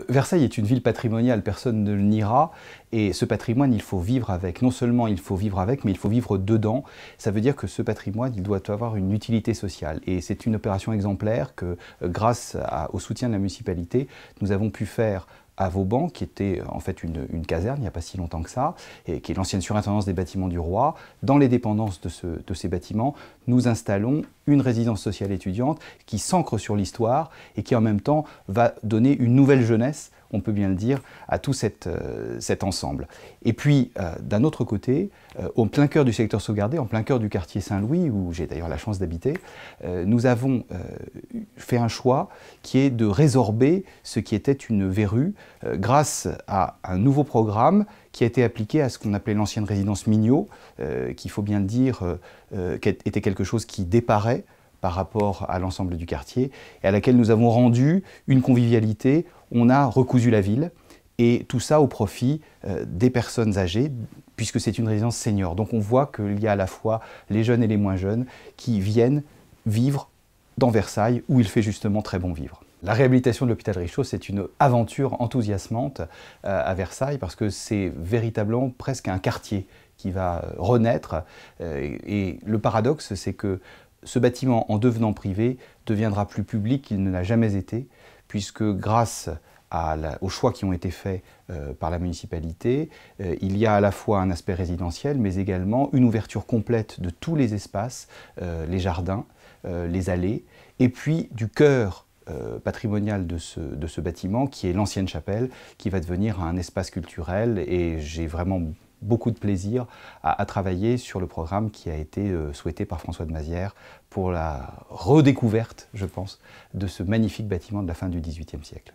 Versailles est une ville patrimoniale, personne ne le niera, et ce patrimoine, il faut vivre avec. Non seulement il faut vivre avec, mais il faut vivre dedans. Ça veut dire que ce patrimoine, il doit avoir une utilité sociale. Et c'est une opération exemplaire que, grâce au soutien de la municipalité, nous avons pu faire à Vauban, qui était en fait une caserne il n'y a pas si longtemps que ça, et qui est l'ancienne surintendance des bâtiments du roi. Dans les dépendances de ces bâtiments, nous installons une résidence sociale étudiante qui s'ancre sur l'histoire et qui en même temps va donner une nouvelle jeunesse, on peut bien le dire, à tout cet ensemble. Et puis, d'un autre côté, au plein cœur du secteur sauvegardé, en plein cœur du quartier Saint-Louis, où j'ai d'ailleurs la chance d'habiter, nous avons fait un choix qui est de résorber ce qui était une verrue grâce à un nouveau programme qui a été appliqué à ce qu'on appelait l'ancienne résidence Mignot, qu'il faut bien le dire, était quelque chose qui déparait par rapport à l'ensemble du quartier, et à laquelle nous avons rendu une convivialité. On a recousu la ville, et tout ça au profit des personnes âgées, puisque c'est une résidence senior. Donc on voit qu'il y a à la fois les jeunes et les moins jeunes qui viennent vivre dans Versailles, où il fait justement très bon vivre. La réhabilitation de l'hôpital Richaud, c'est une aventure enthousiasmante à Versailles, parce que c'est véritablement presque un quartier qui va renaître. Et le paradoxe, c'est que ce bâtiment, en devenant privé, deviendra plus public qu'il ne l'a jamais été, puisque grâce aux choix qui ont été faits par la municipalité, il y a à la fois un aspect résidentiel, mais également une ouverture complète de tous les espaces, les jardins, les allées, et puis du cœur patrimonial de ce bâtiment, qui est l'ancienne chapelle, qui va devenir un espace culturel, et j'ai vraiment beaucoup de plaisir à travailler sur le programme qui a été souhaité par François de Mazières pour la redécouverte, je pense, de ce magnifique bâtiment de la fin du XVIIIe siècle.